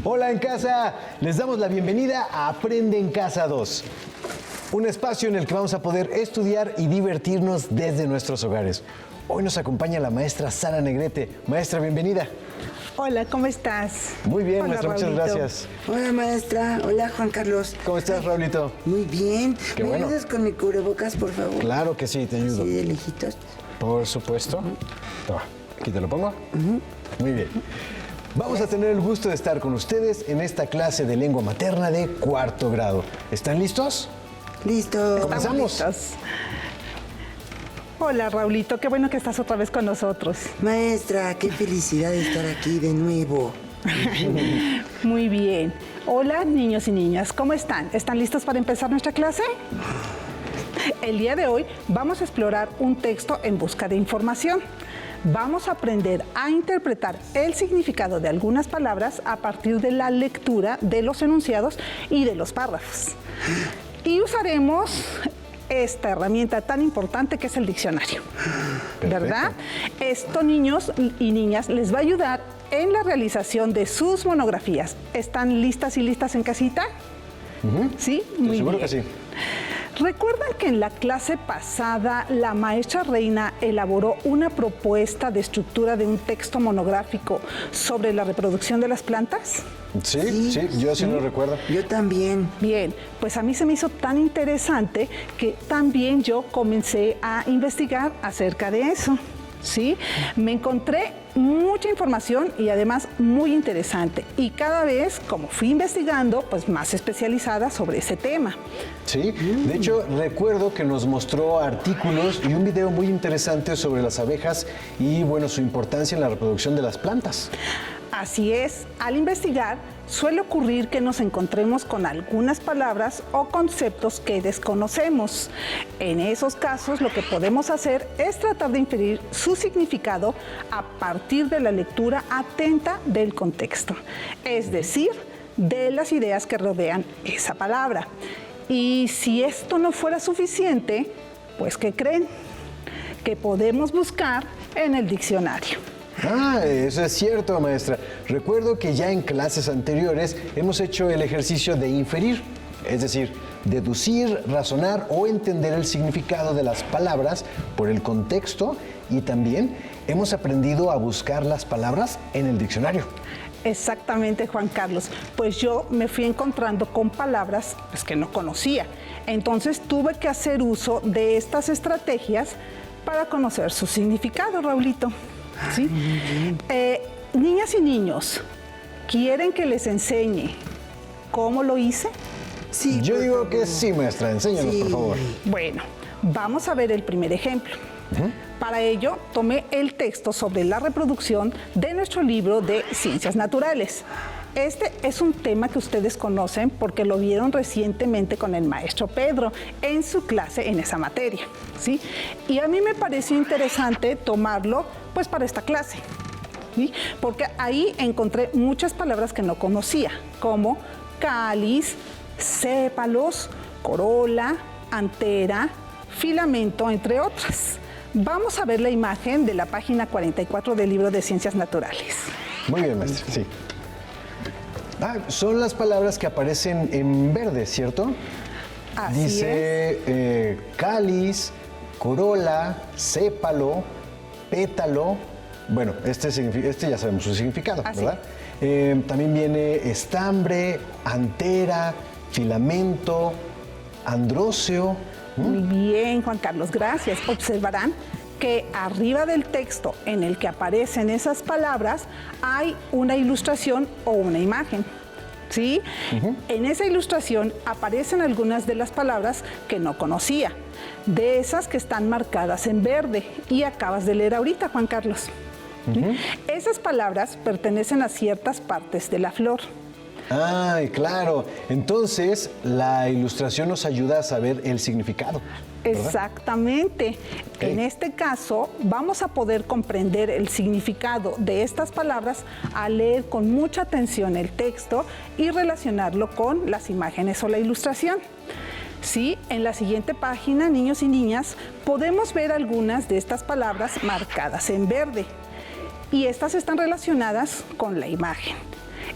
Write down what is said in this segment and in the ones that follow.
Hola en casa, les damos la bienvenida a Aprende en Casa 2. Un espacio en el que vamos a poder estudiar y divertirnos desde nuestros hogares. Hoy nos acompaña la maestra Sara Negrete. Maestra, bienvenida. Hola, ¿cómo estás? Muy bien, Hola, maestra, muchas Raulito. gracias. Hola, maestra. Hola, Juan Carlos. ¿Cómo estás, Raulito? Muy bien. Qué ¿Me bueno. ayudas con mi cubrebocas, por favor? Claro que sí, te ayudo. Sí, de lejitos. Por supuesto. Toma, aquí te lo pongo. Muy bien. Vamos a tener el gusto de estar con ustedes en esta clase de lengua materna de 4º grado. ¿Están listos? Listo. Comenzamos. Listos. Hola, Raulito, qué bueno que estás otra vez con nosotros. Maestra, qué felicidad de estar aquí de nuevo. Muy bien. Hola, niños y niñas, ¿cómo están? ¿Están listos para empezar nuestra clase? El día de hoy vamos a explorar un texto en busca de información. Vamos a aprender a interpretar el significado de algunas palabras a partir de la lectura de los enunciados y de los párrafos. Y usaremos esta herramienta tan importante que es el diccionario. ¿Verdad? Esto, niños y niñas, les va a ayudar en la realización de sus monografías. ¿Están listas y listas en casita? ¿Sí? Muy Seguro bien. que sí. ¿Recuerdan que en la clase pasada la maestra Reina elaboró una propuesta de estructura de un texto monográfico sobre la reproducción de las plantas? Sí, yo sí lo recuerdo. Yo también. Bien, pues a mí se me hizo tan interesante que también yo comencé a investigar acerca de eso. ¿Sí? Me encontré mucha información y además muy interesante. Y cada vez, como fui investigando, pues más especializada sobre ese tema. Sí, de hecho recuerdo que nos mostró artículos y un video muy interesante sobre las abejas y bueno, su importancia en la reproducción de las plantas. Así es, al investigar suele ocurrir que nos encontremos con algunas palabras o conceptos que desconocemos. En esos casos lo que podemos hacer es tratar de inferir su significado a partir de la lectura atenta del contexto, es decir, de las ideas que rodean esa palabra. Y si esto no fuera suficiente, pues ¿qué creen? Que podemos buscar en el diccionario. Ah, eso es cierto, maestra. Recuerdo que ya en clases anteriores hemos hecho el ejercicio de inferir, es decir, deducir, razonar o entender el significado de las palabras por el contexto y también hemos aprendido a buscar las palabras en el diccionario. Exactamente, Juan Carlos. Pues yo me fui encontrando con palabras pues, que no conocía. Entonces tuve que hacer uso de estas estrategias para conocer su significado, Raulito. ¿Sí? Niñas y niños, ¿quieren que les enseñe cómo lo hice? Sí. Yo por digo favor. que sí, maestra, enséñanos, por favor. Bueno, vamos a ver el primer ejemplo. Para ello, tomé el texto sobre la reproducción de nuestro libro de Ciencias Naturales. Este es un tema que ustedes conocen porque lo vieron recientemente con el maestro Pedro en su clase en esa materia, ¿sí? Y a mí me pareció interesante tomarlo pues para esta clase, ¿sí? Porque ahí encontré muchas palabras que no conocía, como cáliz, sépalos, corola, antera, filamento, entre otras. Vamos a ver la imagen de la página 44 del libro de Ciencias Naturales. Muy bien, maestra, sí. Ah, son las palabras que aparecen en verde, ¿cierto? Así Dice cáliz, corola, sépalo, pétalo. Bueno, este ya sabemos su significado, Así. ¿verdad? También viene estambre, antera, filamento, andróceo. Muy bien, Juan Carlos, gracias. Observarán que arriba del texto en el que aparecen esas palabras hay una ilustración o una imagen, ¿sí? En esa ilustración aparecen algunas de las palabras que no conocía, de esas que están marcadas en verde y acabas de leer ahorita, Juan Carlos. Esas palabras pertenecen a ciertas partes de la flor. Ay, claro. Entonces, la ilustración nos ayuda a saber el significado, ¿verdad? Exactamente. Ok. En este caso, vamos a poder comprender el significado de estas palabras al leer con mucha atención el texto y relacionarlo con las imágenes o la ilustración. Sí, en la siguiente página, niños y niñas, podemos ver algunas de estas palabras marcadas en verde. Y estas están relacionadas con la imagen.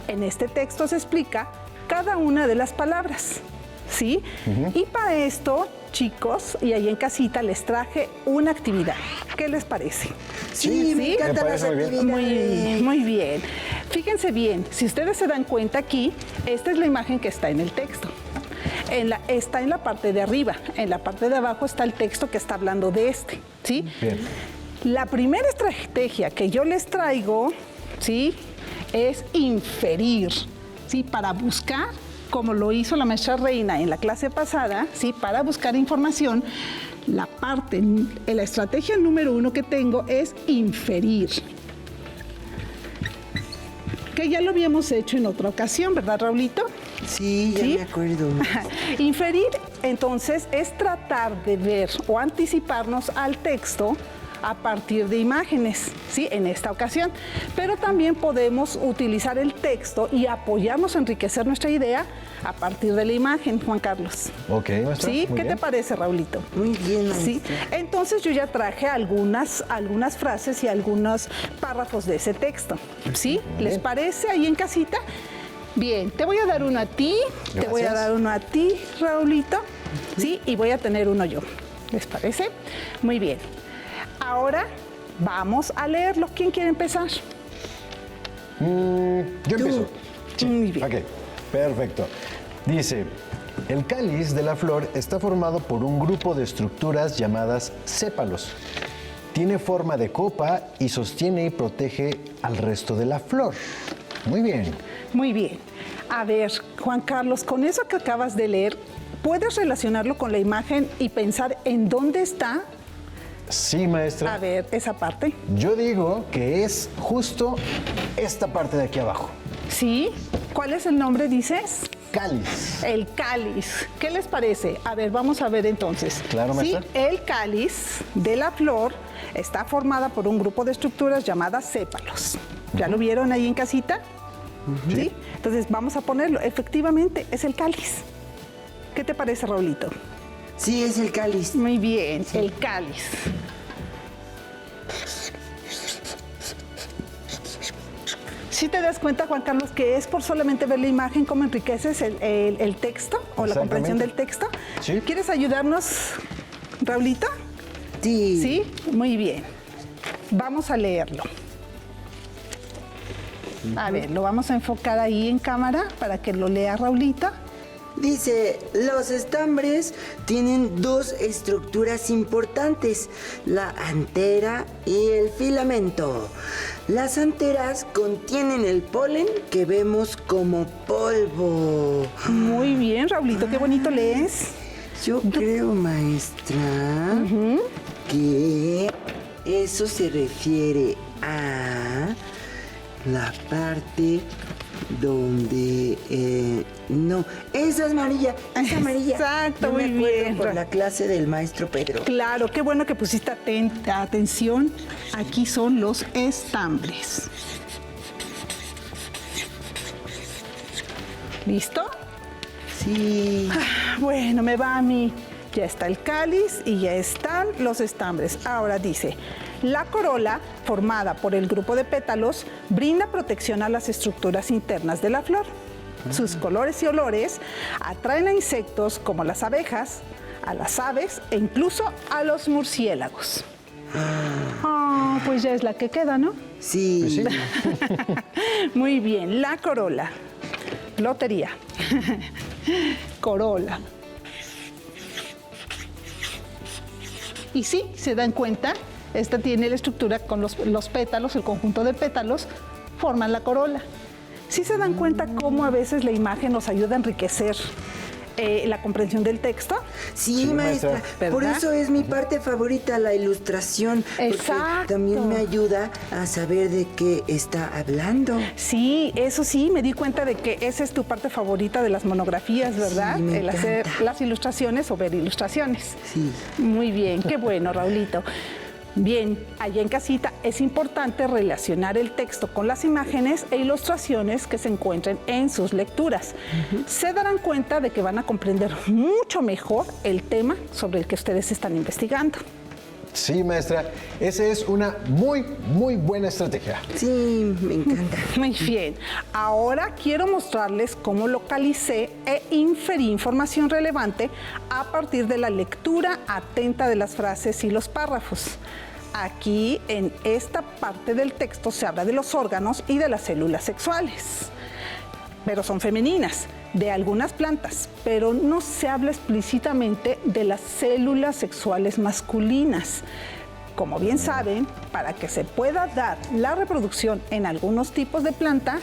En este texto se explica cada una de las palabras, ¿sí? Y para esto, chicos, y ahí en casita les traje una actividad. ¿Qué les parece? Sí, me encantan las actividades. Muy bien. Fíjense bien, si ustedes se dan cuenta aquí, esta es la imagen que está en el texto. Está en la parte de arriba, en la parte de abajo está el texto que está hablando de este, ¿sí? Bien. La primera estrategia que yo les traigo, ¿sí?, es inferir, ¿sí?, para buscar, como lo hizo la maestra Reina en la clase pasada, ¿sí?, para buscar información. La estrategia número 1 que tengo es inferir. Que ya lo habíamos hecho en otra ocasión, ¿verdad, Raulito? Sí, ya me acuerdo. Inferir, entonces, es tratar de ver o anticiparnos al texto a partir de imágenes, ¿sí?, en esta ocasión. Pero también podemos utilizar el texto y apoyarnos, enriquecer nuestra idea a partir de la imagen, Juan Carlos. Ok, maestra. ¿Sí? Muy ¿Qué bien. te parece, Raulito? Muy bien, maestra. Sí. Entonces yo ya traje algunas frases y algunos párrafos de ese texto. ¿Sí? ¿Les parece ahí en casita? Bien, te voy a dar uno a ti, te voy a Gracias. dar uno a ti, Raulito, ¿sí? Y voy a tener uno yo. ¿Les parece? Muy bien. Ahora vamos a leerlo. ¿Quién quiere empezar? Yo empiezo. Sí. Muy bien. Ok, perfecto. Dice, el cáliz de la flor está formado por un grupo de estructuras llamadas sépalos. Tiene forma de copa y sostiene y protege al resto de la flor. Muy bien. Muy bien. A ver, Juan Carlos, con eso que acabas de leer, ¿puedes relacionarlo con la imagen y pensar en dónde está? Sí, maestra. A ver, esa parte. Yo digo que es justo esta parte de aquí abajo. ¿Sí? ¿Cuál es el nombre, dices? Cáliz. El cáliz. ¿Qué les parece? A ver, vamos a ver entonces. Claro, Sí, maestra. el cáliz de la flor está formada por un grupo de estructuras llamadas sépalos. ¿Ya lo vieron ahí en casita? ¿Sí? Entonces vamos a ponerlo. Efectivamente, es el cáliz. ¿Qué te parece, Raulito? Sí, es el cáliz. Muy bien, el cáliz. ¿Sí te das cuenta, Juan Carlos, que es por solamente ver la imagen cómo enriqueces el texto o la comprensión del texto? Sí. ¿Quieres ayudarnos, Raulito? Sí. Sí, muy bien. Vamos a leerlo. A ver, lo vamos a enfocar ahí en cámara para que lo lea Raulito. Dice, los estambres tienen dos estructuras importantes, la antera y el filamento. Las anteras contienen el polen que vemos como polvo. Muy bien, Raulito, qué bonito lees. Yo creo, maestra, que eso se refiere a la parte donde... no, esa es amarilla, es amarilla. Exacto, Yo muy me acuerdo bien. por la clase del maestro Pedro. Claro, qué bueno que pusiste atención. Aquí son los estambres. ¿Listo? Sí. Bueno, me va a mí. Ya está el cáliz y ya están los estambres. Ahora dice, la corola, formada por el grupo de pétalos, brinda protección a las estructuras internas de la flor. Sus colores y olores atraen a insectos como las abejas, a las aves e incluso a los murciélagos. Pues ya es la que queda, ¿no? Sí. Pues sí. Muy bien, la corola. Lotería. Corola. Y sí, se dan cuenta, esta tiene la estructura con los pétalos, el conjunto de pétalos, forman la corola. ¿Sí se dan cuenta cómo a veces la imagen nos ayuda a enriquecer la comprensión del texto? Sí, Sí, maestra. maestra. Por ¿Verdad? eso es mi parte favorita, la ilustración. Exacto. Porque también me ayuda a saber de qué está hablando. Sí, eso sí, me di cuenta de que esa es tu parte favorita de las monografías, ¿verdad? Sí, me El hacer encanta. las ilustraciones o ver ilustraciones. Sí. Muy bien, qué bueno, Raulito. Bien, allá en casita es importante relacionar el texto con las imágenes e ilustraciones que se encuentren en sus lecturas. Se darán cuenta de que van a comprender mucho mejor el tema sobre el que ustedes están investigando. Sí, maestra, esa es una muy buena estrategia. Sí, me encanta. Muy bien. Ahora quiero mostrarles cómo localicé e inferí información relevante a partir de la lectura atenta de las frases y los párrafos. Aquí, en esta parte del texto, se habla de los órganos y de las células sexuales, pero son femeninas, de algunas plantas, pero no se habla explícitamente de las células sexuales masculinas. Como bien saben, para que se pueda dar la reproducción en algunos tipos de plantas,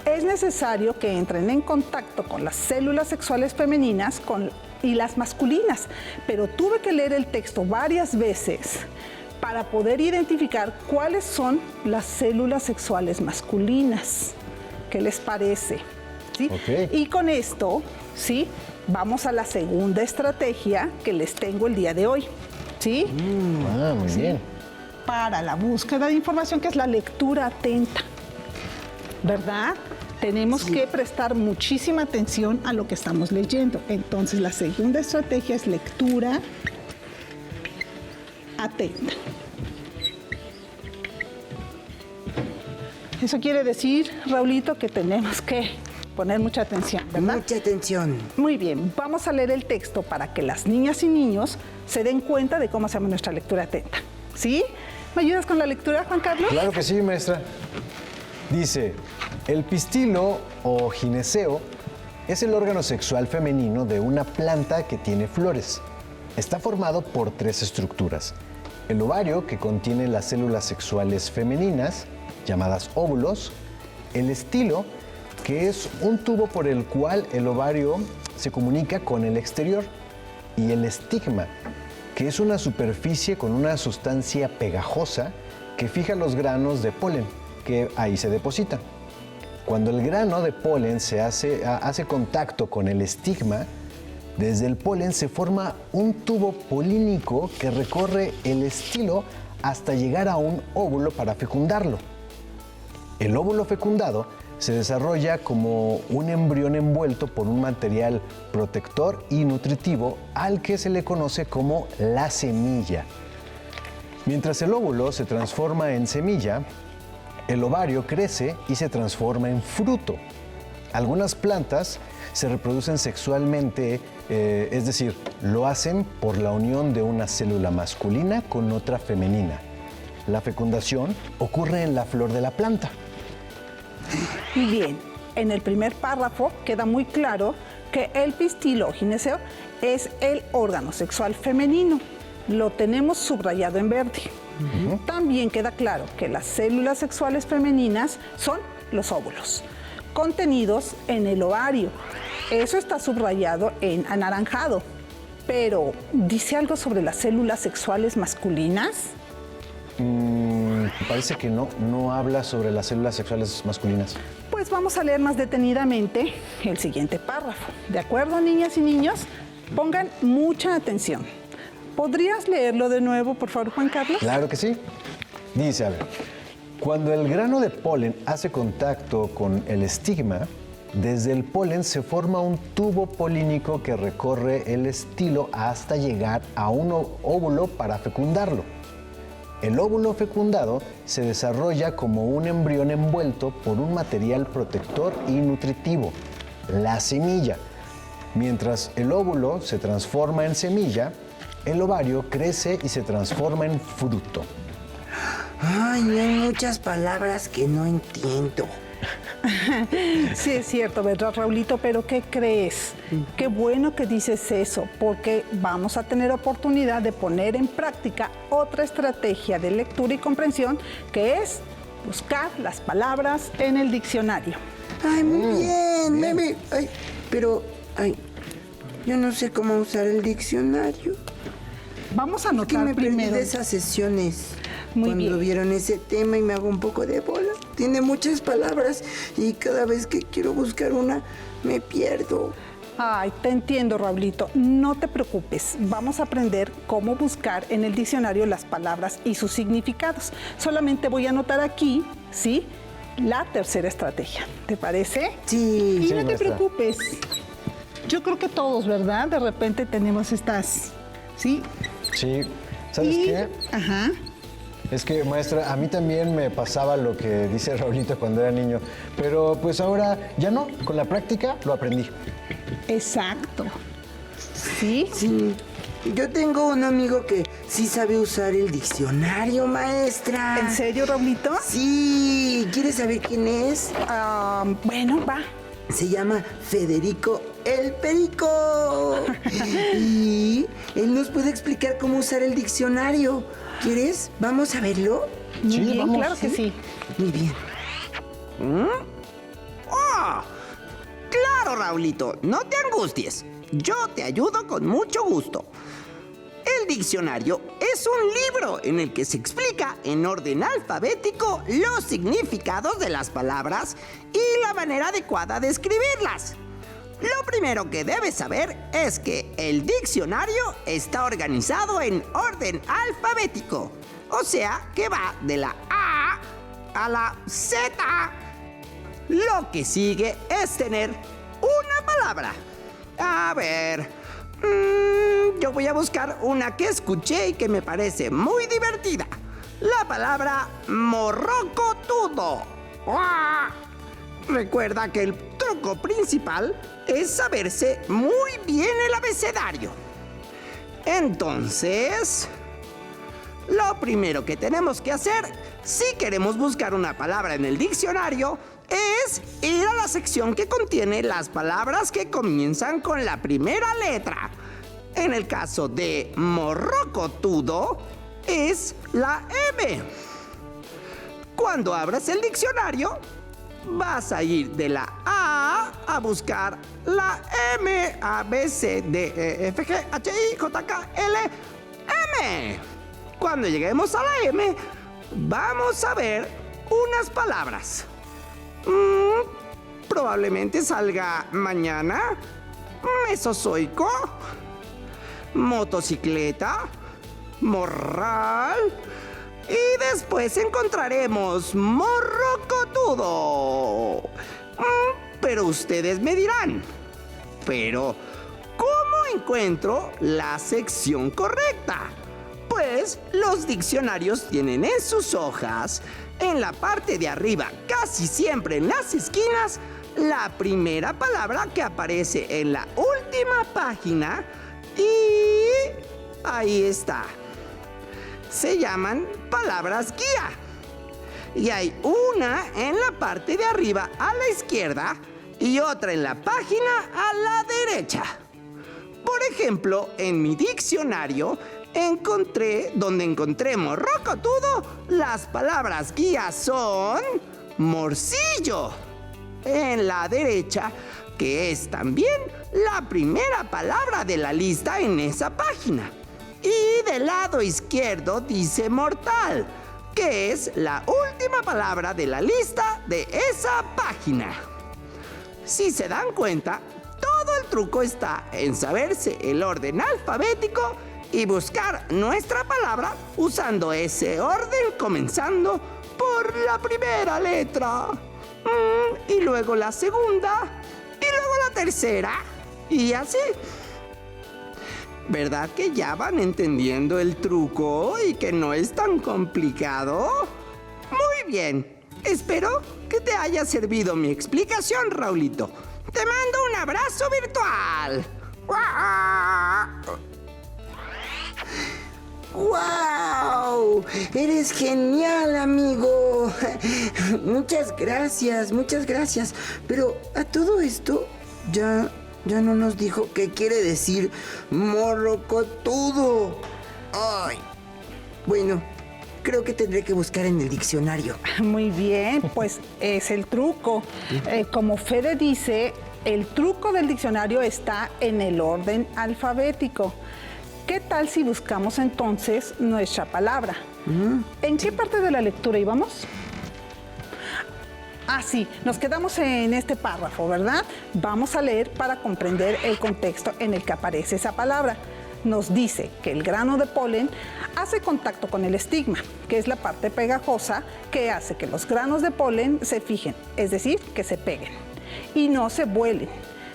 es necesario que entren en contacto con las células sexuales femeninas y las masculinas, pero tuve que leer el texto varias veces para poder identificar cuáles son las células sexuales masculinas. ¿Qué les parece? ¿Sí? Ok. Y con esto, ¿sí?, vamos a la segunda estrategia que les tengo el día de hoy. ¿Sí? Muy bien. Para la búsqueda de información, que es la lectura atenta. ¿Verdad? Tenemos que prestar muchísima atención a lo que estamos leyendo. Entonces, la segunda estrategia es lectura atenta. Eso quiere decir, Raulito, que tenemos que poner mucha atención, ¿verdad? Mucha atención. Muy bien, vamos a leer el texto para que las niñas y niños se den cuenta de cómo hacemos nuestra lectura atenta. ¿Sí? ¿Me ayudas con la lectura, Juan Carlos? Claro que sí, maestra. Dice, el pistilo o gineceo es el órgano sexual femenino de una planta que tiene flores. Está formado por 3 estructuras. El ovario, que contiene las células sexuales femeninas, llamadas óvulos. El estilo, que es un tubo por el cual el ovario se comunica con el exterior. Y el estigma, que es una superficie con una sustancia pegajosa que fija los granos de polen, que ahí se depositan. Cuando el grano de polen hace contacto con el estigma, desde el polen se forma un tubo polínico que recorre el estilo hasta llegar a un óvulo para fecundarlo. El óvulo fecundado se desarrolla como un embrión envuelto por un material protector y nutritivo al que se le conoce como la semilla. Mientras el óvulo se transforma en semilla, el ovario crece y se transforma en fruto. Algunas plantas se reproducen sexualmente, es decir, lo hacen por la unión de una célula masculina con otra femenina. La fecundación ocurre en la flor de la planta. Muy bien, en el primer párrafo queda muy claro que el pistilo o gineceo es el órgano sexual femenino. Lo tenemos subrayado en verde. También queda claro que las células sexuales femeninas son los óvulos, contenidos en el ovario. Eso está subrayado en anaranjado. Pero, ¿dice algo sobre las células sexuales masculinas? Parece que no habla sobre las células sexuales masculinas. Pues vamos a leer más detenidamente el siguiente párrafo. ¿De acuerdo, niñas y niños? Pongan mucha atención. ¿Podrías leerlo de nuevo, por favor, Juan Carlos? Claro que sí. Dice, a ver, cuando el grano de polen hace contacto con el estigma, desde el polen se forma un tubo polínico que recorre el estilo hasta llegar a un óvulo para fecundarlo. El óvulo fecundado se desarrolla como un embrión envuelto por un material protector y nutritivo, la semilla. Mientras el óvulo se transforma en semilla, el ovario crece y se transforma en fruto. Ay, hay muchas palabras que no entiendo. Sí, es cierto, ¿verdad, Raulito? Pero ¿qué crees? Qué bueno que dices eso, porque vamos a tener oportunidad de poner en práctica otra estrategia de lectura y comprensión, que es buscar las palabras en el diccionario. Ay, muy bien, bebé. Ay, pero, yo no sé cómo usar el diccionario. Vamos a Que anotar me perdí primero. de esas sesiones. Muy cuando bien. vieron ese tema y me hago un poco de bola. Tiene muchas palabras y cada vez que quiero buscar una, me pierdo. Ay, te entiendo, Raulito. No te preocupes. Vamos a aprender cómo buscar en el diccionario las palabras y sus significados. Solamente voy a anotar aquí, ¿sí?, la tercera estrategia. ¿Te parece? Sí. Y no te maestra. preocupes. Yo creo que todos, ¿verdad? De repente tenemos estas, ¿sí? Sí. ¿Sabes qué? Ajá. Es que, maestra, a mí también me pasaba lo que dice Raulito cuando era niño, pero pues ahora ya no, con la práctica lo aprendí. Exacto. ¿Sí? Sí. Yo tengo un amigo que sí sabe usar el diccionario, maestra. ¿En serio, Raulito? Sí. ¿Quieres saber quién es? Bueno, va. Se llama Federico el Perico. Y él nos puede explicar cómo usar el diccionario. ¿Quieres? ¿Vamos a verlo? Muy Sí, bien, vamos, claro que sí. Muy bien. ¡Oh! Claro, Raulito, no te angusties. Yo te ayudo con mucho gusto. El diccionario es un libro en el que se explica en orden alfabético los significados de las palabras y la manera adecuada de escribirlas. Lo primero que debes saber es que el diccionario está organizado en orden alfabético, o sea que va de la A a la Z. Lo que sigue es tener una palabra. A ver, yo voy a buscar una que escuché y que me parece muy divertida. La palabra morrocotudo. ¡Uah! Recuerda que el truco principal es saberse muy bien el abecedario. Entonces, lo primero que tenemos que hacer, si queremos buscar una palabra en el diccionario, es ir a la sección que contiene las palabras que comienzan con la primera letra. En el caso de morrocotudo, es la M. Cuando abras el diccionario, vas a ir de la A a buscar la M. A, B, C, D, E, F, G, H, I, J, K, L, M. Cuando lleguemos a la M, vamos a ver unas palabras. Probablemente salga mañana, mesozoico, motocicleta, morral. Y después encontraremos morrocotudo. Pero ustedes me dirán, ¿pero cómo encuentro la sección correcta? Pues los diccionarios tienen en sus hojas, en la parte de arriba, casi siempre en las esquinas, la primera palabra que aparece en la última página. Y ahí está. Se llaman palabras guía. Y hay una en la parte de arriba a la izquierda y otra en la página a la derecha. Por ejemplo, en mi diccionario donde encontré morrocotudo, las palabras guía son morcillo. En la derecha, que es también la primera palabra de la lista en esa página. Y del lado izquierdo dice mortal, que es la última palabra de la lista de esa página. Si se dan cuenta, todo el truco está en saberse el orden alfabético y buscar nuestra palabra usando ese orden comenzando por la primera letra. Y luego la segunda, y luego la tercera, y así. ¿Verdad que ya van entendiendo el truco y que no es tan complicado? Muy bien. Espero que te haya servido mi explicación, Raulito. Te mando un abrazo virtual. ¡Wow! Eres genial, amigo. Muchas gracias, muchas gracias. Pero a todo esto, ya no nos dijo qué quiere decir morrocotudo. Ay. Bueno, creo que tendré que buscar en el diccionario. Muy bien, pues es el truco. Como Fede dice, el truco del diccionario está en el orden alfabético. ¿Qué tal si buscamos entonces nuestra palabra? ¿En qué parte de la lectura íbamos? Ah, sí, nos quedamos en este párrafo, ¿verdad? Vamos a leer para comprender el contexto en el que aparece esa palabra. Nos dice que el grano de polen hace contacto con el estigma, que es la parte pegajosa que hace que los granos de polen se fijen, es decir, que se peguen y no se vuelen.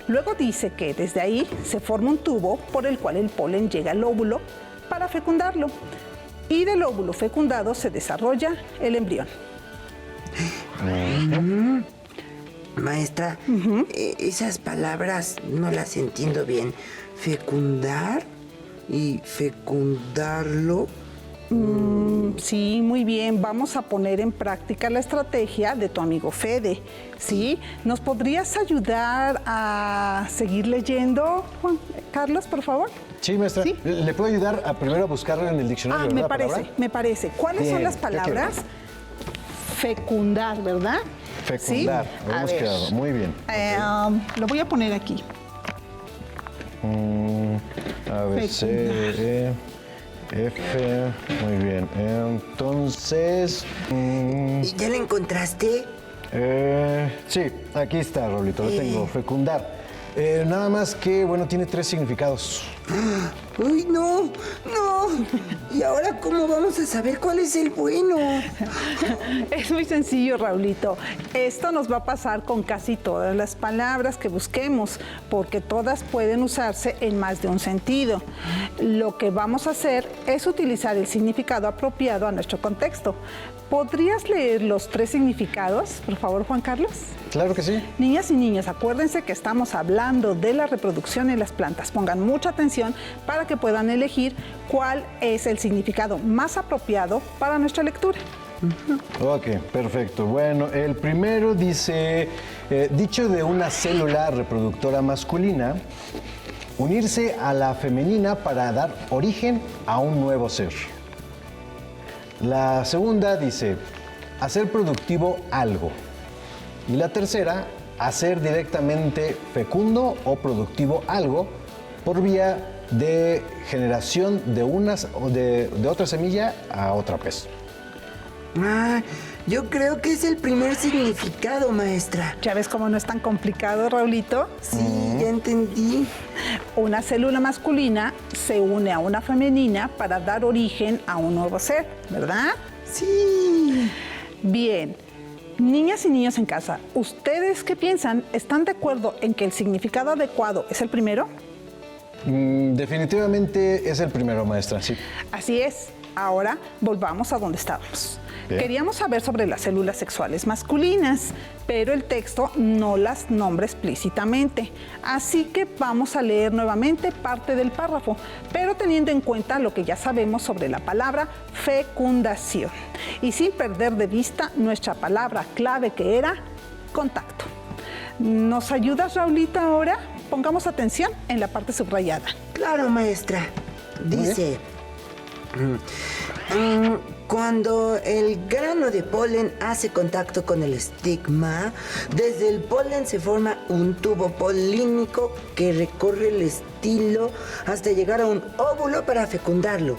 Luego dice que desde ahí se forma un tubo por el cual el polen llega al óvulo para fecundarlo. y del óvulo fecundado se desarrolla el embrión. Maestra, esas palabras no las entiendo bien. Fecundar y fecundarlo. Sí, muy bien. Vamos a poner en práctica la estrategia de tu amigo Fede. ¿Sí? ¿Nos podrías ayudar a seguir leyendo, Juan Carlos, por favor? Sí, maestra. ¿Sí? ¿Le puedo ayudar a primero a buscarlo en el diccionario? Me ¿verdad, parece, palabra? me parece. ¿Cuáles Bien, son las ya palabras? Fecundar, ¿verdad? Fecundar. ¿Sí? Habíamos A ver. quedado. Muy bien. Lo voy a poner aquí. A ver, C, E, F. Muy bien. Entonces. ¿Y ya la encontraste? Sí, aquí está, Raulito, lo tengo. Fecundar. Nada más que, bueno, tiene 3 significados. ¡Uy, no! ¡No! ¿Y ahora cómo vamos a saber cuál es el bueno? Es muy sencillo, Raulito. Esto nos va a pasar con casi todas las palabras que busquemos, porque todas pueden usarse en más de un sentido. Lo que vamos a hacer es utilizar el significado apropiado a nuestro contexto. ¿Podrías leer los 3 significados, por favor, Juan Carlos? Claro que sí. Niñas y niños, acuérdense que estamos hablando de la reproducción en las plantas. Pongan mucha atención para que puedan elegir cuál es el significado más apropiado para nuestra lectura. Ok, perfecto. Bueno, el primero dice, dicho de una célula reproductora masculina, unirse a la femenina para dar origen a un nuevo ser. La segunda dice, hacer productivo algo. Y la tercera, hacer directamente fecundo o productivo algo por vía de generación de otra semilla a otra pez. Yo creo que es el primer significado, maestra. ¿Ya ves cómo no es tan complicado, Raulito? Sí, ya entendí. Una célula masculina se une a una femenina para dar origen a un nuevo ser, ¿verdad? Sí. Bien. Niñas y niños en casa, ¿ustedes qué piensan? ¿Están de acuerdo en que el significado adecuado es el primero? Definitivamente es el primero, maestra, sí. Así es. Ahora volvamos a donde estábamos. Bien. Queríamos saber sobre las células sexuales masculinas, pero el texto no las nombra explícitamente. Así que vamos a leer nuevamente parte del párrafo, pero teniendo en cuenta lo que ya sabemos sobre la palabra fecundación. Y sin perder de vista nuestra palabra clave que era contacto. ¿Nos ayudas, Raulita, ahora? Pongamos atención en la parte subrayada. Claro, maestra. Dice, cuando el grano de polen hace contacto con el estigma, desde el polen se forma un tubo polínico que recorre el estilo hasta llegar a un óvulo para fecundarlo.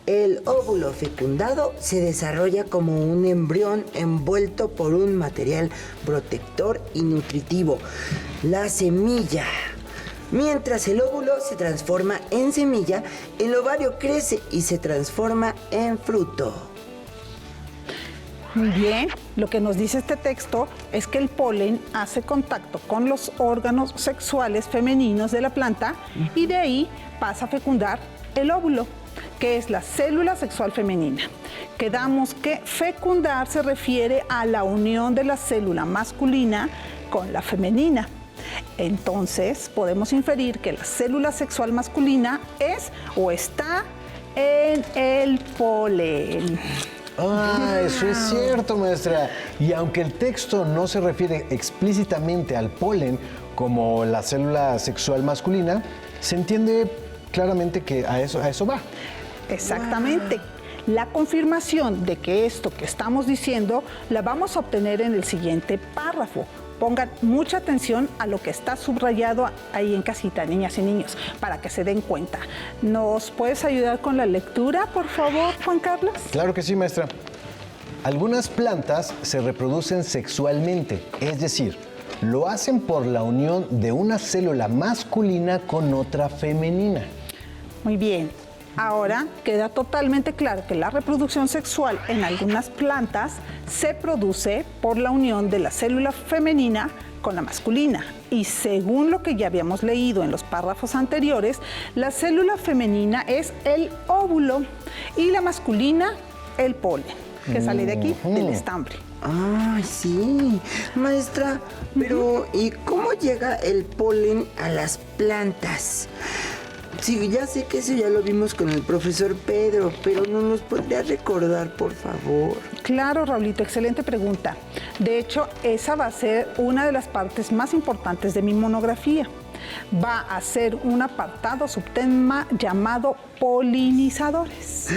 El óvulo fecundado se desarrolla como un embrión envuelto por un material protector y nutritivo, la semilla. Mientras el óvulo se transforma en semilla, el ovario crece y se transforma en fruto. Muy bien, lo que nos dice este texto es que el polen hace contacto con los órganos sexuales femeninos de la planta y de ahí pasa a fecundar el óvulo, que es la célula sexual femenina. Quedamos que fecundar se refiere a la unión de la célula masculina con la femenina. Entonces, podemos inferir que la célula sexual masculina es o está en el polen. Eso es cierto, maestra. Y aunque el texto no se refiere explícitamente al polen como la célula sexual masculina, se entiende claramente que a eso va. Exactamente. La confirmación de que esto que estamos diciendo la vamos a obtener en el siguiente párrafo. Pongan mucha atención a lo que está subrayado ahí en casita, niñas y niños, para que se den cuenta. ¿Nos puedes ayudar con la lectura, por favor, Juan Carlos? Claro que sí, maestra. Algunas plantas se reproducen sexualmente, es decir, lo hacen por la unión de una célula masculina con otra femenina. Muy bien. Ahora queda totalmente claro que la reproducción sexual en algunas plantas se produce por la unión de la célula femenina con la masculina. Y según lo que ya habíamos leído en los párrafos anteriores, la célula femenina es el óvulo y la masculina el polen, que sale de aquí, del estambre. Ay, sí. Maestra, pero ¿y cómo llega el polen a las plantas? Sí, ya sé que eso ya lo vimos con el profesor Pedro, pero ¿no nos podría recordar, por favor? Claro, Raulito, excelente pregunta. De hecho, esa va a ser una de las partes más importantes de mi monografía. Va a ser un apartado subtema llamado polinizadores.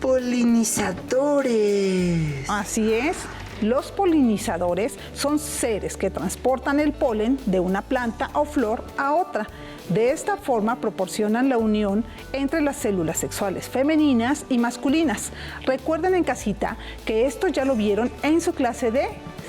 ¡Polinizadores! Así es. Los polinizadores son seres que transportan el polen de una planta o flor a otra. De esta forma proporcionan la unión entre las células sexuales femeninas y masculinas. Recuerden en casita que esto ya lo vieron en su clase de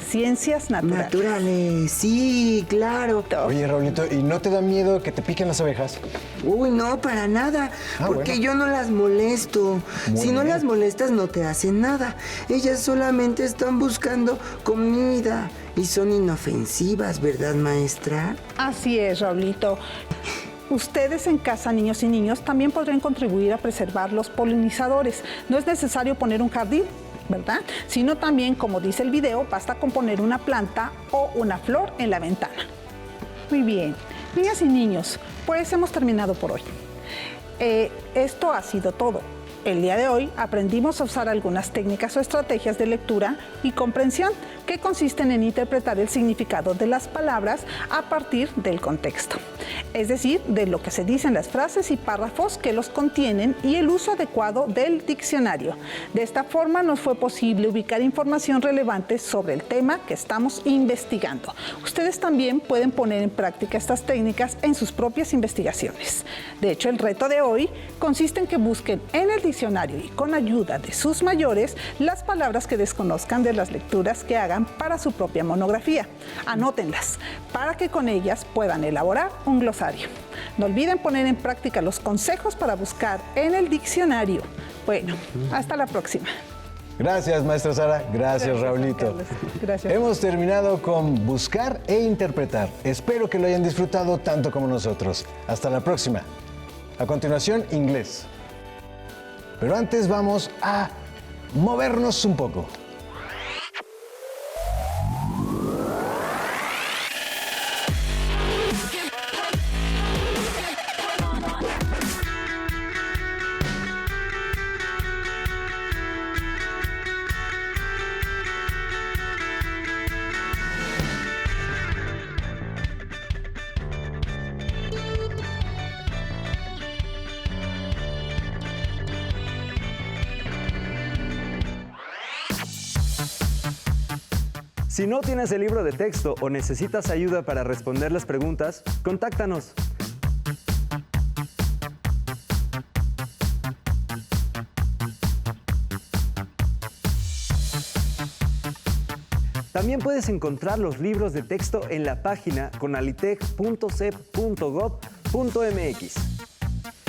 Ciencias Naturales. Naturales, sí, claro. Oye, Raulito, ¿y no te da miedo que te piquen las abejas? Uy, no, para nada, porque bueno. yo no las molesto. Muy Si no bien. las molestas, no te hacen nada. Ellas solamente están buscando comida y son inofensivas, ¿verdad, maestra? Así es, Raulito. Ustedes en casa, niños y niños, también podrían contribuir a preservar los polinizadores. No es necesario poner un jardín, ¿verdad? Sino también, como dice el video, basta con poner una planta o una flor en la ventana. Muy bien, niñas y niños, pues hemos terminado por hoy. Esto ha sido todo. El día de hoy aprendimos a usar algunas técnicas o estrategias de lectura y comprensión que consisten en interpretar el significado de las palabras a partir del contexto, es decir, de lo que se dicen las frases y párrafos que los contienen y el uso adecuado del diccionario. De esta forma nos fue posible ubicar información relevante sobre el tema que estamos investigando. Ustedes también pueden poner en práctica estas técnicas en sus propias investigaciones. De hecho, el reto de hoy consiste en que busquen en el diccionario y con ayuda de sus mayores las palabras que desconozcan de las lecturas que hagan para su propia monografía. Anótenlas para que con ellas puedan elaborar un glosario. No olviden poner en práctica los consejos para buscar en el diccionario. Bueno, hasta la próxima. Gracias, maestra Sara. Gracias, Raulito. Carlos. Gracias. Hemos terminado con buscar e interpretar. Espero que lo hayan disfrutado tanto como nosotros. Hasta la próxima. A continuación, inglés. Pero antes vamos a movernos un poco. Si no tienes el libro de texto o necesitas ayuda para responder las preguntas, contáctanos. También puedes encontrar los libros de texto en la página conalitec.cep.gov.mx.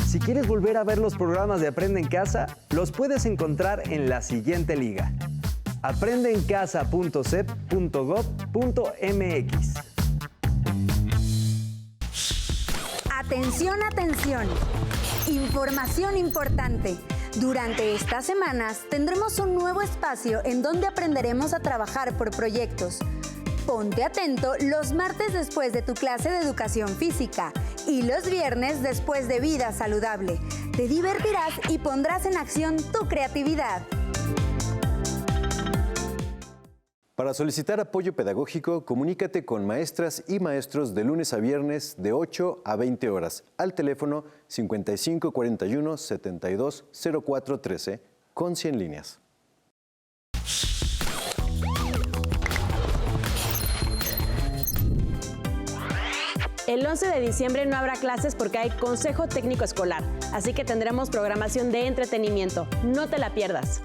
Si quieres volver a ver los programas de Aprende en Casa, los puedes encontrar en la siguiente liga: aprendeencasa.cep.gov.mx. Atención, atención. Información importante. Durante estas semanas tendremos un nuevo espacio en donde aprenderemos a trabajar por proyectos. Ponte atento los martes después de tu clase de educación física y los viernes después de vida saludable. Te divertirás y pondrás en acción tu creatividad. Para solicitar apoyo pedagógico, comunícate con maestras y maestros de lunes a viernes de 8 a 20 horas al teléfono 5541 72 04 13 con 100 líneas. El 11 de diciembre no habrá clases porque hay Consejo Técnico Escolar, así que tendremos programación de entretenimiento. No te la pierdas.